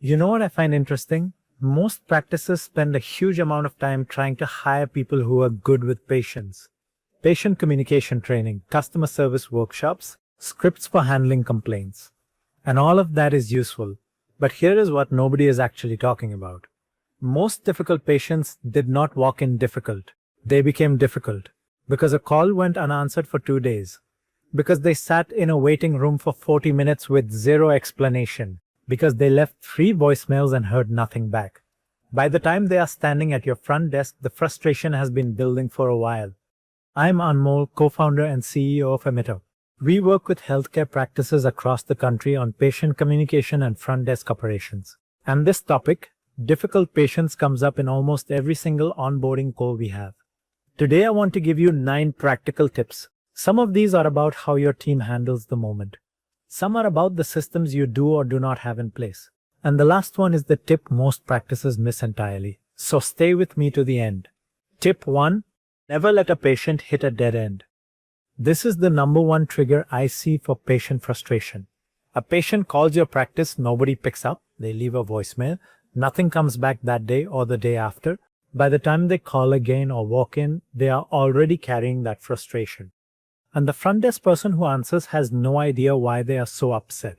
You know what I find interesting? Most practices spend a huge amount of time trying to hire people who are good with patients. Patient communication training, customer service workshops, scripts for handling complaints. And all of that is useful. But here is what nobody is actually talking about. Most difficult patients did not walk in difficult. They became difficult because a call went unanswered for 2 days, because they sat in a waiting room for 40 minutes with zero explanation, because they left 3 voicemails and heard nothing back. By the time they are standing at your front desk, the frustration has been building for a while. I'm Anmol, co-founder and CEO of Emitrr. We work with healthcare practices across the country on patient communication and front desk operations. And this topic, difficult patients, comes up in almost every single onboarding call we have. Today I want to give you 9 practical tips. Some of these are about how your team handles the moment. Some are about the systems you do or do not have in place. And the last one is the tip most practices miss entirely. So stay with me to the end. Tip 1. Never let a patient hit a dead end. This is the number one trigger I see for patient frustration. A patient calls your practice, nobody picks up, they leave a voicemail, nothing comes back that day or the day after. By the time they call again or walk in, they are already carrying that frustration. And the front desk person who answers has no idea why they are so upset.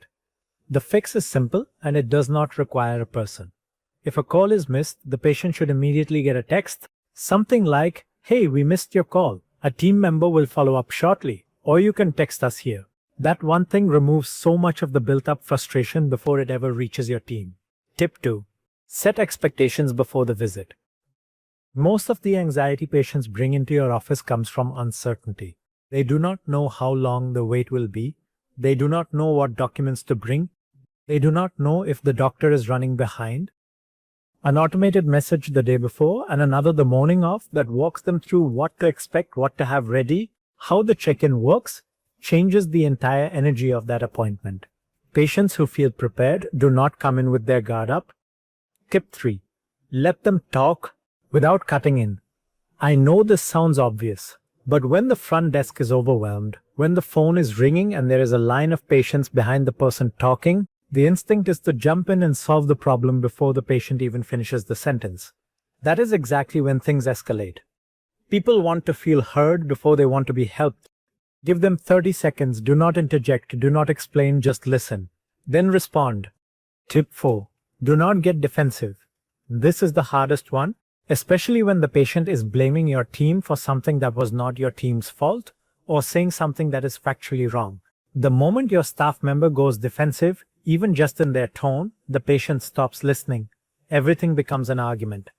The fix is simple and it does not require a person. If a call is missed, the patient should immediately get a text, something like, "Hey, we missed your call. A team member will follow up shortly," or you can text us here. That one thing removes so much of the built-up frustration before it ever reaches your team. Tip 2. Set expectations before the visit. Most of the anxiety patients bring into your office comes from uncertainty. They do not know how long the wait will be. They do not know what documents to bring. They do not know if the doctor is running behind. An automated message the day before and another the morning of that walks them through what to expect, what to have ready, how the check-in works, changes the entire energy of that appointment. Patients who feel prepared do not come in with their guard up. Tip 3. Let them talk without cutting in. I know this sounds obvious, but when the front desk is overwhelmed, when the phone is ringing and there is a line of patients behind the person talking, the instinct is to jump in and solve the problem before the patient even finishes the sentence. That is exactly when things escalate. People want to feel heard before they want to be helped. Give them 30 seconds, do not interject, do not explain, just listen. Then respond. Tip 4. Do not get defensive. This is the hardest one, especially when the patient is blaming your team for something that was not your team's fault or saying something that is factually wrong. The moment your staff member goes defensive, even just in their tone, the patient stops listening. Everything becomes an argument.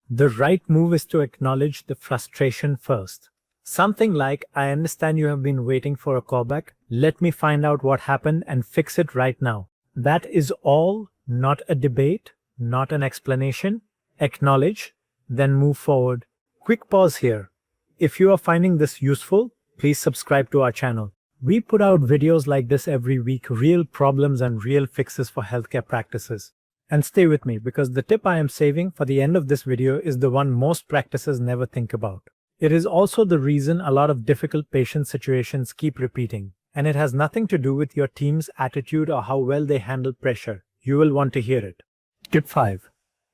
The right move is to acknowledge the frustration first. Something like, "I understand you have been waiting for a callback. Let me find out what happened and fix it right now." That is all, not a debate, not an explanation. Acknowledge, then move forward. Quick pause here. If you are finding this useful, please subscribe to our channel. We put out videos like this every week, real problems and real fixes for healthcare practices. And stay with me because the tip I am saving for the end of this video is the one most practices never think about. It is also the reason a lot of difficult patient situations keep repeating. And it has nothing to do with your team's attitude or how well they handle pressure. You will want to hear it. Tip 5.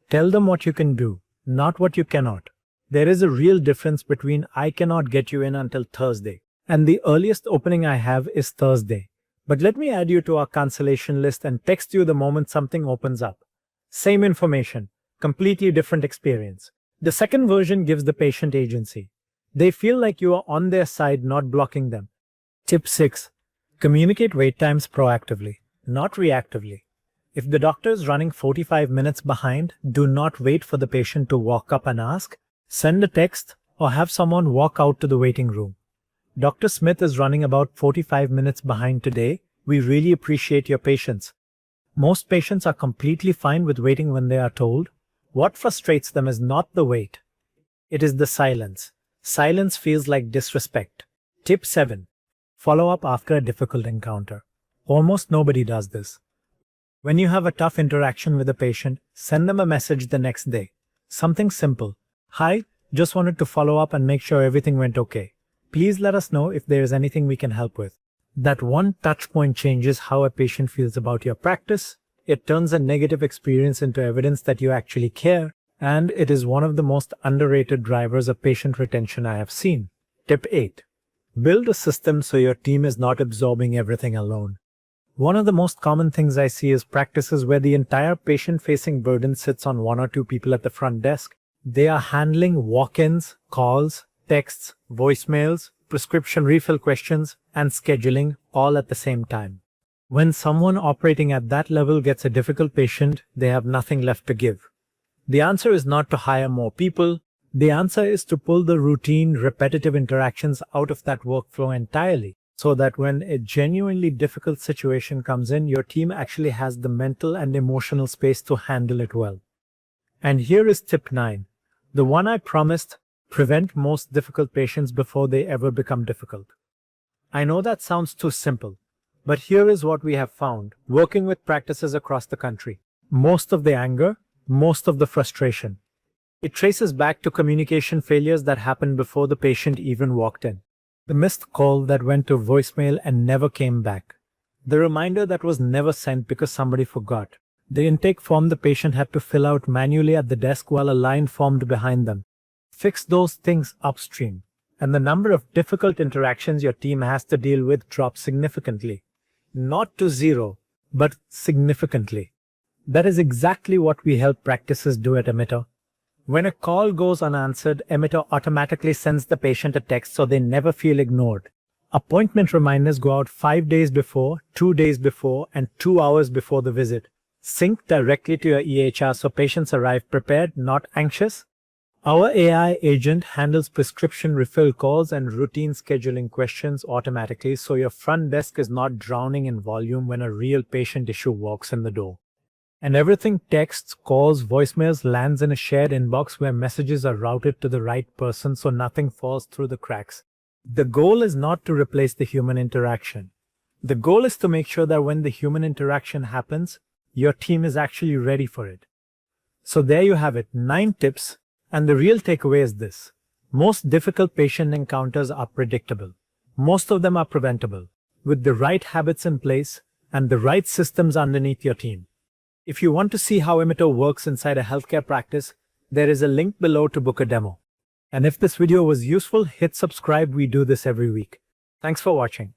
Tell them what you can do, not what you cannot. There is a real difference between "I cannot get you in until Thursday" and "the earliest opening I have is Thursday. But let me add you to our cancellation list and text you the moment something opens up." Same information, completely different experience. The second version gives the patient agency. They feel like you are on their side, not blocking them. Tip 6. Communicate wait times proactively, not reactively. If the doctor is running 45 minutes behind, do not wait for the patient to walk up and ask. Send a text or have someone walk out to the waiting room. "Dr. Smith is running about 45 minutes behind today. We really appreciate your patience." Most patients are completely fine with waiting when they are told. What frustrates them is not the wait. It is the silence. Silence feels like disrespect. Tip 7. Follow up after a difficult encounter. Almost nobody does this. When you have a tough interaction with a patient, send them a message the next day. Something simple. "Hi, just wanted to follow up and make sure everything went okay. Please let us know if there is anything we can help with." That one touch point changes how a patient feels about your practice, It turns a negative experience into evidence that you actually care, and it is one of the most underrated drivers of patient retention I have seen. Tip 8. Build a system so your team is not absorbing everything alone. One of the most common things I see is practices where the entire patient-facing burden sits on one or two people at the front desk. They are handling walk-ins, calls, texts, voicemails, prescription refill questions, and scheduling all at the same time. When someone operating at that level gets a difficult patient, they have nothing left to give. The answer is not to hire more people. The answer is to pull the routine, repetitive interactions out of that workflow entirely, so that when a genuinely difficult situation comes in, your team actually has the mental and emotional space to handle it well. And here is tip 9, the one I promised: prevent most difficult patients before they ever become difficult. I know that sounds too simple, but here is what we have found working with practices across the country. Most of the anger, most of the frustration, it traces back to communication failures that happened before the patient even walked in. The missed call that went to voicemail and never came back. The reminder that was never sent because somebody forgot. The intake form the patient had to fill out manually at the desk while a line formed behind them. Fix those things upstream, and the number of difficult interactions your team has to deal with drops significantly. Not to zero, but significantly. That is exactly what we help practices do at Emitrr. When a call goes unanswered, Emitrr automatically sends the patient a text so they never feel ignored. Appointment reminders go out 5 days before, 2 days before, and 2 hours before the visit. Sync directly to your EHR so patients arrive prepared, not anxious. Our AI agent handles prescription refill calls and routine scheduling questions automatically, so your front desk is not drowning in volume when a real patient issue walks in the door. And everything texts, calls, voicemails lands in a shared inbox where messages are routed to the right person so nothing falls through the cracks. The goal is not to replace the human interaction. The goal is to make sure that when the human interaction happens, your team is actually ready for it. So there you have it, 9 tips, and the real takeaway is this. Most difficult patient encounters are predictable. Most of them are preventable, with the right habits in place and the right systems underneath your team. If you want to see how Emitrr works inside a healthcare practice, there is a link below to book a demo. And if this video was useful, hit subscribe. We do this every week. Thanks for watching.